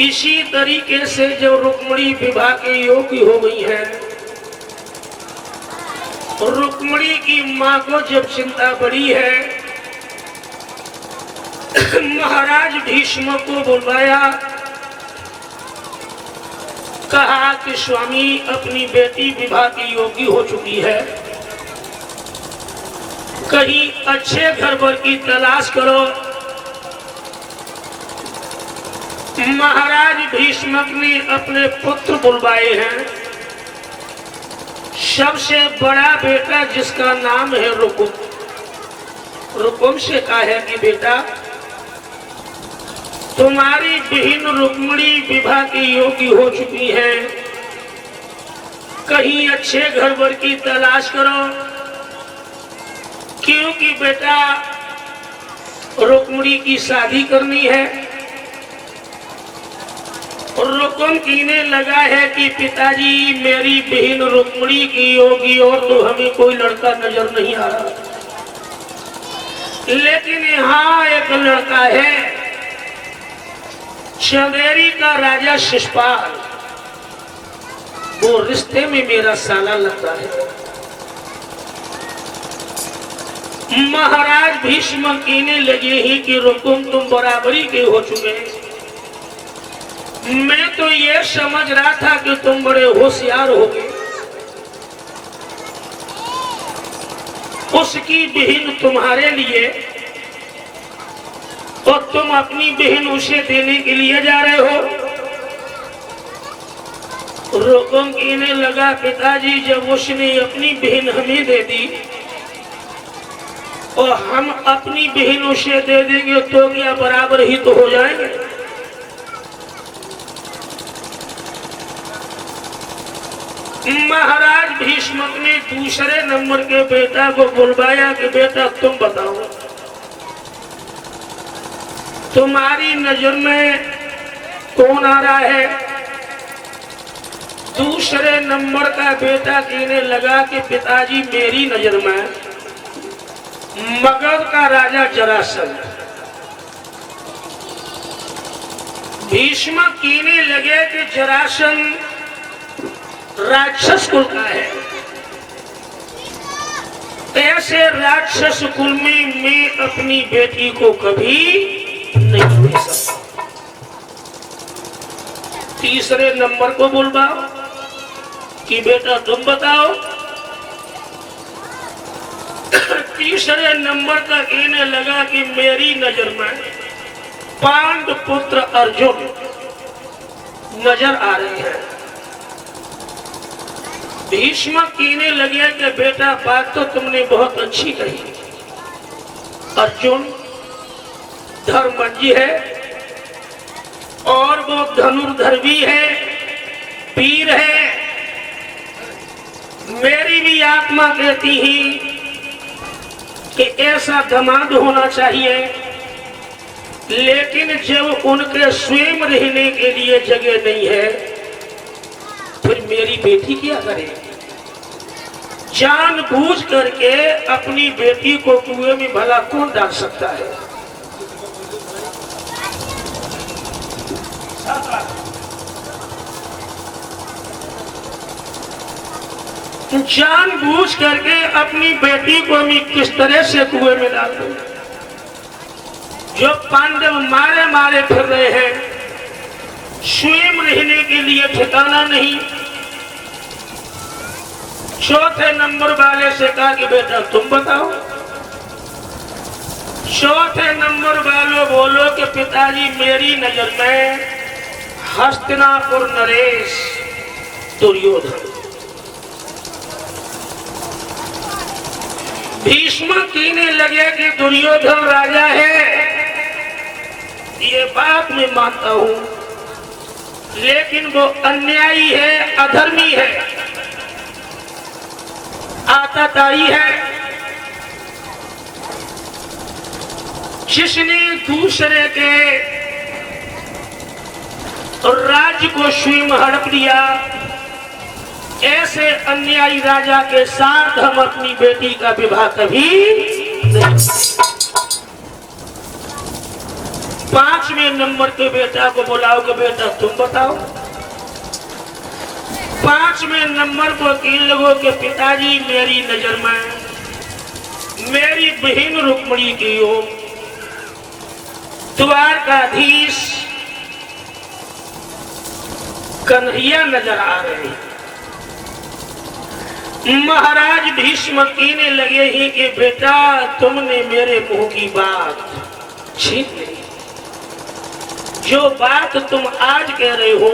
इसी तरीके से जब रुक्मिणी विवाह के योग्य हो गई है, रुक्मिणी की मां को जब चिंता बढ़ी है, महाराज भीष्म को बुलवाया, कहा कि स्वामी अपनी बेटी विवाह की योग्य हो चुकी है, कहीं अच्छे घर पर की तलाश करो। महाराज भीष्मक ने अपने पुत्र बुलवाए हैं। सबसे बड़ा बेटा जिसका नाम है रुकुम, रुकुम से कहा है कि बेटा तुम्हारी बहन रुक्मिणी विवाह की योग्य हो चुकी है, कहीं अच्छे घर वर की तलाश करो, क्योंकि बेटा रुक्मिणी की शादी करनी है। रुकुम कहने लगा है कि पिताजी मेरी बहन रुक्मिणी की योगी और तो हमें कोई लड़का नजर नहीं आ रहा, लेकिन यहाँ एक लड़का है, चंदेरी का राजा शिशुपाल, वो रिश्ते में मेरा साला लगता है। महाराज भीष्म कहने लगे ही कि रुकुम तुम बराबरी के हो चुके, मैं तो ये समझ रहा था कि तुम बड़े होशियार होगे, उसकी बहन तुम्हारे लिए और तुम अपनी बहन उसे देने के लिए जा रहे हो। रुकुम कहने लगा पिताजी जब उसने अपनी बहन हमें दे दी और हम अपनी बहन उसे दे देंगे तो क्या बराबर ही तो हो जाएंगे। महाराज भीष्मक ने दूसरे नंबर के बेटा को बुलवाया कि बेटा तुम बताओ तुम्हारी नजर में कौन आ रहा है। दूसरे नंबर का बेटा कहने लगा कि पिताजी मेरी नजर में मगध का राजा जरासंध। भीष्म कहने लगे कि जरासंध राक्षस कुल का है, ऐसे राक्षस कुल में मैं अपनी बेटी को कभी नहीं दे सकता। तीसरे नंबर को बुलवाओ कि बेटा तुम बताओ। तीसरे नंबर का कहने लगा कि मेरी नजर में पांडु पुत्र अर्जुन नजर आ रहे हैं। भीष्म कहने लगे कि बेटा बात तो तुमने बहुत अच्छी कही, अर्जुन धर्मज्ञ है और वो धनुर्धर भी है, वीर है। मेरी भी आत्मा कहती ही कि ऐसा दामाद होना चाहिए, लेकिन जब उनके स्वयं रहने के लिए जगह नहीं है फिर मेरी बेटी क्या करे। जानबूझ करके अपनी बेटी को कुएं में भला कौन डाल सकता है। जानबूझ करके अपनी बेटी को मैं किस तरह से कुएं में डाल दूं। जो पांडव मारे मारे फिर रहे हैं, स्वयं रहने के लिए ठिकाना नहीं। चौथे नंबर वाले से कहा कि बेटा तुम बताओ। चौथे नंबर वालों बोलो कि पिताजी मेरी नजर में हस्तिनापुर नरेश दुर्योधन। भीष्म कहने लगे कि दुर्योधन राजा है, ये बात मैं मानता हूं, लेकिन वो अन्यायी है, अधर्मी है, आताताई है, जिसने दूसरे के राज्य को स्वयं हड़प लिया। ऐसे अन्यायी राजा के साथ हम अपनी बेटी का विवाह कभी नहीं। 5वें नंबर के बेटा को बुलाओ कि बेटा तुम बताओ। 5वें नंबर को वकील लोगों के पिताजी मेरी नजर में मेरी बहन रुक्मणी की हो द्वारकाधीश कन्हैया नजर आ रहे। महाराज भीष्म कहने लगे ही कि बेटा तुमने मेरे मुंह की बात छीन ली। जो बात तुम आज कह रहे हो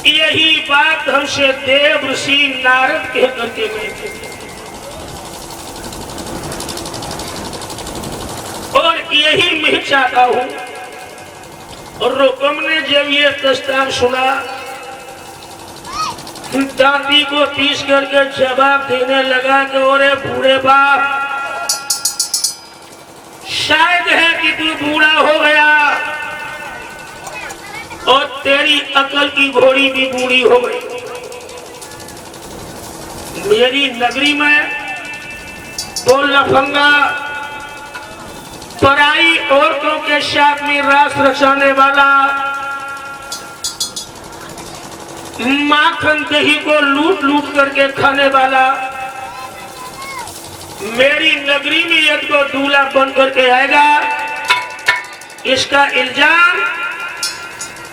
यही बात हमसे देव ऋषि नारद कह करके गए थे और यही मैं चाहता हूं। और रुकम ने जब ये प्रस्ताव सुना दादी को पीस करके जवाब देने लगा कि ओरे बूढ़े बाप शायद है कि तू बूढ़ा हो गया और तेरी अकल की घोड़ी भी बूढ़ी हो गई। मेरी नगरी में वो लफंगा पराई औरतों के साथ में रास रचाने वाला माखन दही को लूट लूट करके खाने वाला मेरी नगरी में यदि को दूल्हा बन करके आएगा इसका इल्जाम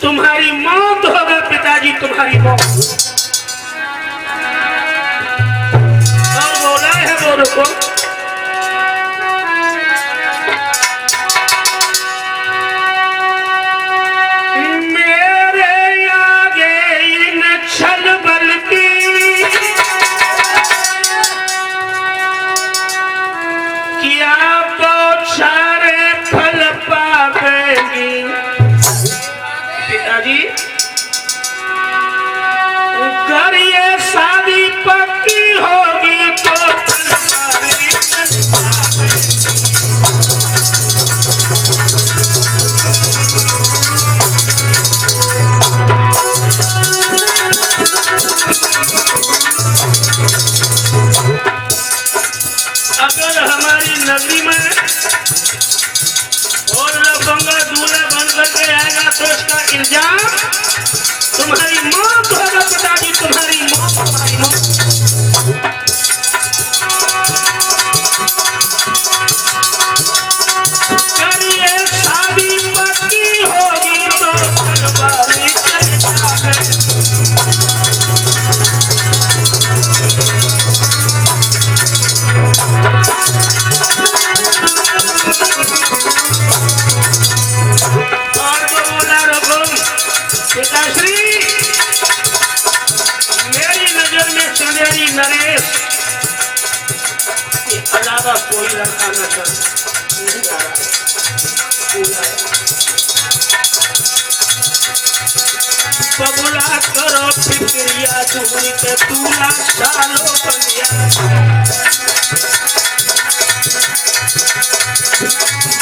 तुम्हारी मौत होगा पिताजी, तुम्हारी मौत। और बोला है वो रुको नगरी में और लफंगा दूल्हा बन करके आएगा तो इसका इल्जाम तुम्हारी मौत होगा पिताजी, तुम्हारी मौत, तुम्हारी मौत। करिए शादी पक्की होगी तो तलवारी पिताश्री मेरी नजर में चंदेरी नरेश के अलावा कोई लड़का नजर नहीं आ रहा। बबुला करो फिक्रिया दूरी के दूल्हा सालों बनिया।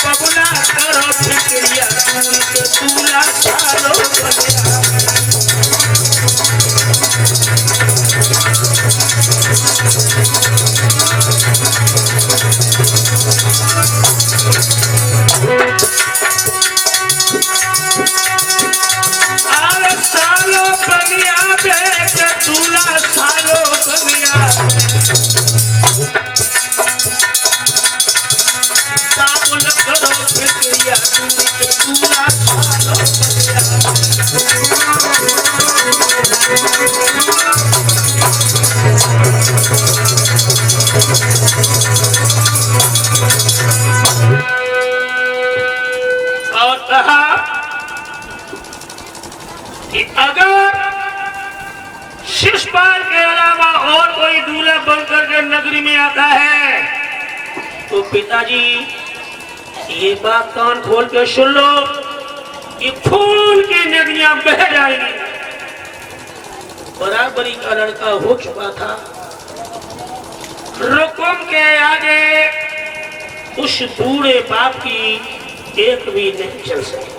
बबुला करो फिक्रिया दूरी के दूल्हा सालों बनिया। सालों बनिया बेटे दूल्हा सालों बनिया। साबुन करो फिक्रिया दूरी के दूल्हा सालों और कहा कि अगर शिषपाल के अलावा और कोई दूल्हा बनकर के नगरी में आता है तो पिताजी ये बात कान खोल के सुन लो कि खून की नदियां बह जाएंगी। बराबरी का लड़का हो चुका था। रुकुम के आगे उस बूढ़े बाप की एक भी नहीं चल सकी।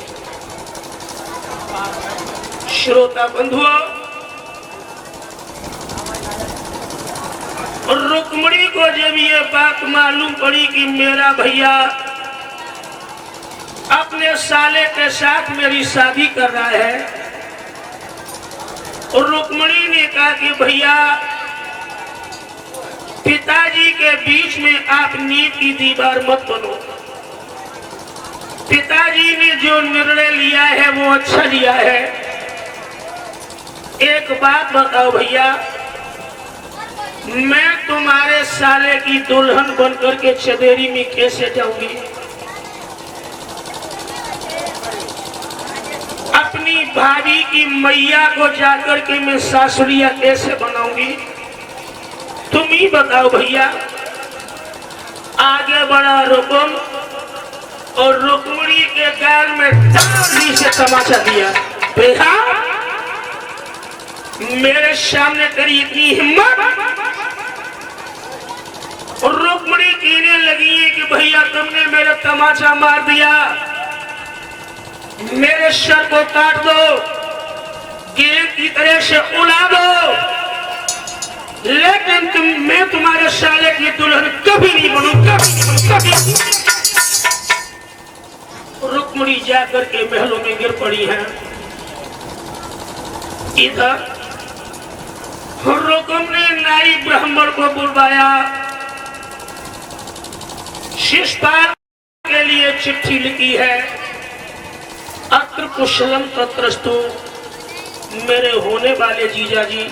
श्रोता बंधुओं, रुक्मणी को जब ये बात मालूम पड़ी कि मेरा भैया अपने साले के साथ मेरी शादी कर रहा है। और रुक्मणी ने कहा कि भैया पिताजी के बीच में आप नींव की दीवार मत बनो। पिताजी ने जो निर्णय लिया है वो अच्छा लिया है। एक बात बताओ भैया, मैं तुम्हारे साले की दुल्हन बनकर के चदेरी में कैसे जाऊंगी? अपनी भाभी की मैया को जाकर के मैं सासुरिया कैसे बनाऊंगी? तुम ही बताओ भैया। आगे बढ़ा रुकुम और रुक्मणी के गाल में ताली से तमाचा दिया। भैया मेरे सामने तेरी इतनी हिम्मत? और रुक्मणी कहने लगी है कि भैया तुमने मेरा तमाचा मार दिया, मेरे सर को काट दो, गेंद की तरह से उड़ा दो, लेकिन मैं तुम्हारे साले की दुल्हन कभी नहीं बनूं, कभी। रुक्मणी जाकर के महलों में गिर पड़ी है। इधर रुकुम ने नाई ब्राह्मण को बुलवाया, शिष्टाचार के लिए चिट्ठी लिखी है। अत्र कुशलम तत्रस्तु, मेरे होने वाले जीजा जी,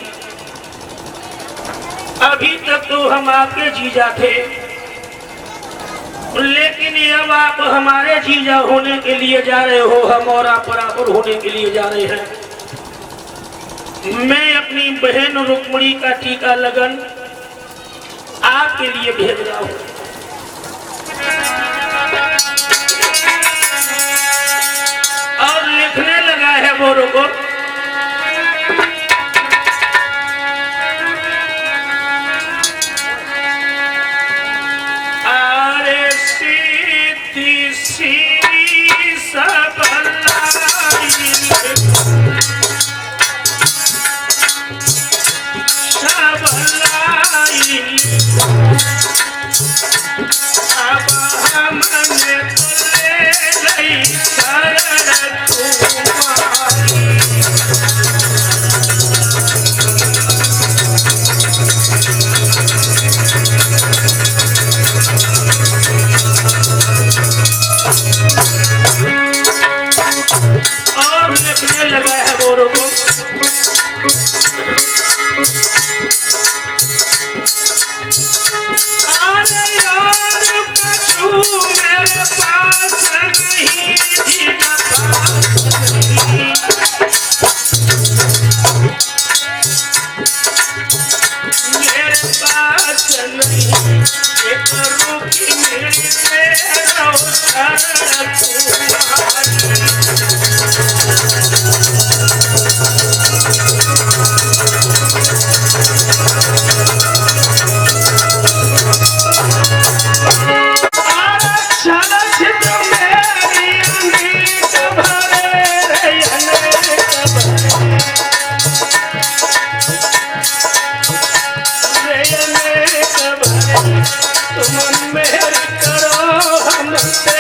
अभी तक तो हम आपके जीजा थे, लेकिन अब आप हमारे जीजा होने के लिए जा रहे हो, हम और आप बराबर होने के लिए जा रहे हैं। मैं अपनी बहन रुक्मणी का टीका लगन आपके लिए भेज रहा हूं। और लिखने लगा है वो रुको, अरे सीधी सीधी सबलाई अब हमने ले शरण तुम्हारी। और लिखने लगा है वो रुको, अरे यार कछु मेरे पास नहीं, मेरे पास नहीं, एक रूपी मेरी तेरा शरण तुम्हारी। तुम मेरी करो हमसे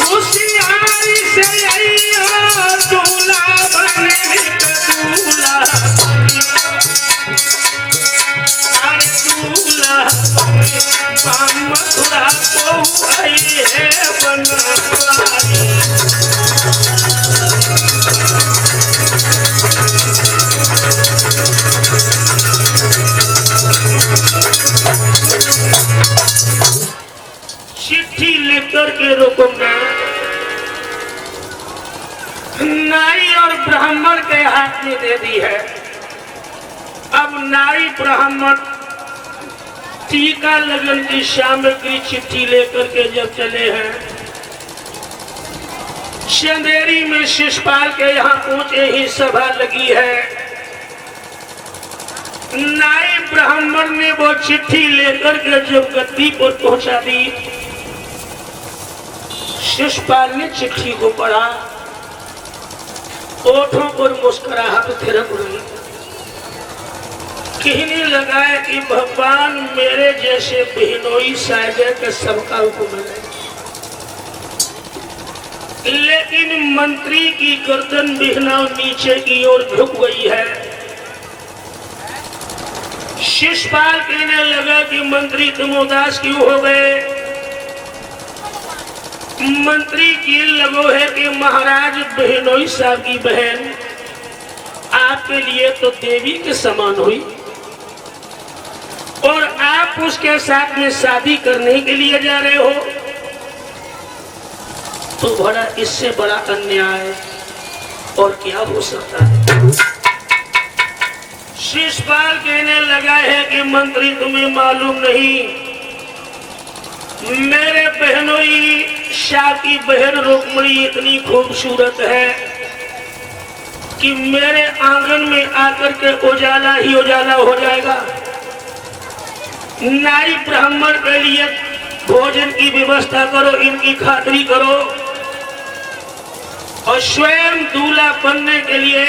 होशियारी से दूल्हा बने दूल्हा, अरे दूल्हा मथुरा को आई है बनवारी। के रुकुम ने नाई और ब्राह्मण के हाथ में दे दी है। अब नाई ब्राह्मण टीका लगन की सामग्री चिट्ठी लेकर के जब चले हैं, चंदेरी में शिषपाल के यहाँ पहुंचे ही सभा लगी है। नाई ब्राह्मण ने वो चिट्ठी लेकर के जब गद्दी पर पहुंचा दी, शिषपाल ने चिट्ठी को पढ़ा, ओठों पर मुस्कुराहट थिरक रही, कहने लगा है कि भगवान मेरे जैसे बहनोई साहिबे के सबका हुक्म है। लेकिन मंत्री की गर्दन बिहनाव नीचे की ओर झुक गई है। शिषपाल कहने लगा कि मंत्री तुम उदास क्यों हो गए? मंत्री की लगो है कि महाराज बहनोई साहब की बहन आपके लिए तो देवी के समान हुई और आप उसके साथ में शादी करने के लिए जा रहे हो, तो बड़ा इससे बड़ा अन्याय और क्या हो सकता है? शिषपाल कहने लगा है कि मंत्री तुम्हें मालूम नहीं, मेरे बहनोई शाह की बहन रुक्मणी इतनी खूबसूरत है कि मेरे आंगन में आकर के उजाला ही उजाला हो जाएगा। नाई ब्राह्मण के लिए भोजन की व्यवस्था करो, इनकी खातिरी करो, और स्वयं दूल्हा बनने के लिए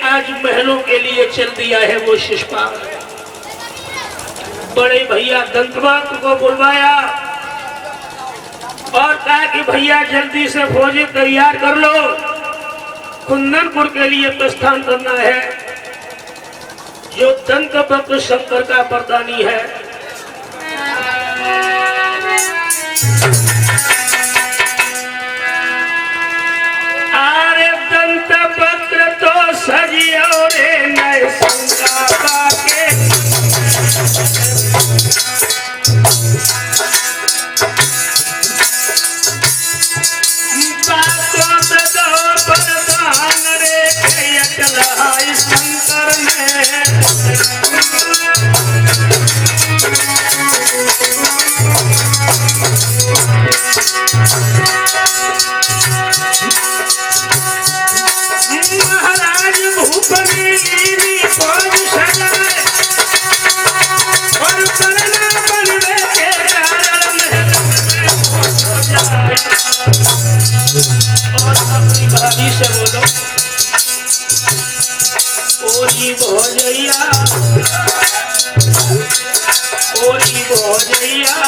आज महलों के लिए चल दिया है वो शिषपाल। बड़े भैया दंतवंत को बुलवाया और कहा कि भैया जल्दी से भोजन तैयार कर लो, कुंदनपुर के लिए प्रस्थान करना है। जो दंतवंत शंकर का वरदानी है, आरे दंतवक्र तो सजियो रे नए शंका पाके, बातों से दो वरदान रे अचल शंकर में। महाराज भूपनी फौज सजाए और करना बनवे के कारण हो जाए। और अपनी भाभी से बोलो, ओरी भौजैया, ओरी भौजैया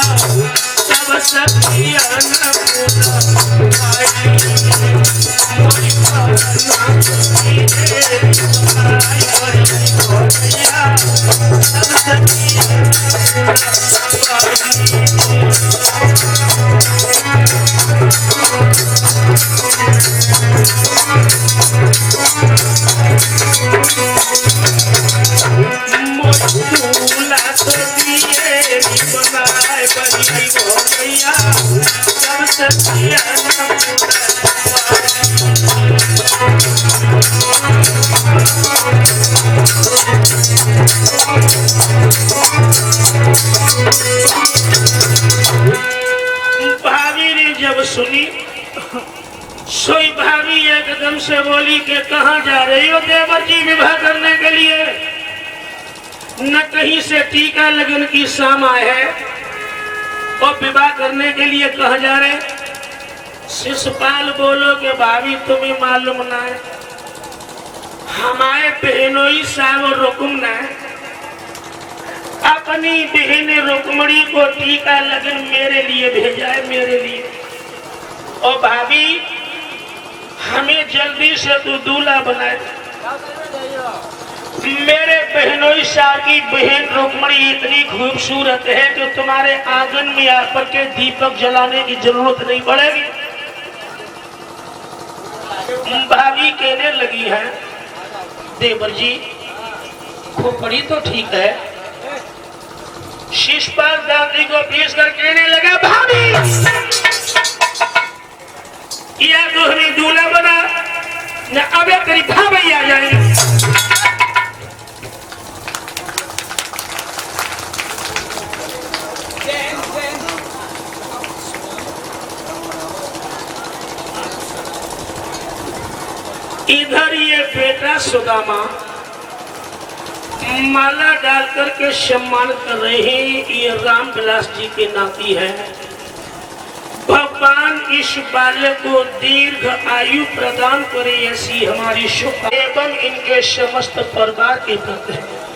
सब सखिया न पूरा आई, मोरी भावना आई, ओरी भौजैया सब सखिया न पूरा दूल्हा तो दिए बनाए बड़ी भौजैया सब सखिया न भाभी ने जब सुनी, सोई भाभी एकदम से बोली कि कहाँ जा रही हो देवर जी विवाह करने के लिए? न कहीं से टीका लगन की सामा है और विवाह करने के लिए कहाँ जा रहे? शिषपाल बोलो कि भाभी तुम्हें मालूम ना है, हमारे बहनोई साहब और रुकुम ने अपनी बहन रुक्मणी को टीका लगन मेरे लिए भेजा है, मेरे लिए। और भाभी हमें जल्दी से तू दूल्हा बनाए। मेरे बहनोई शाह की बहन रुक्मणी इतनी खूबसूरत है कि तुम्हारे आंगन में आकर के दीपक जलाने की जरूरत नहीं पड़ेगी। भाभी कहने लगी है, देवर जी खोपड़ी तो ठीक है। शिषपाल दादी को पीस कर कहने लगा, भाभी या दोहरी दूल्हा बना न अब तेरी भाभी आ जाएंगे। इधर ये बेटा सुदामा माला डाल करके सम्मान कर रहे हैं। ये रामविलास जी के नाती है। भगवान इस बालक को दीर्घ आयु प्रदान करे ऐसी हमारी शुभ एवं इनके समस्त परिवार के प्रति है।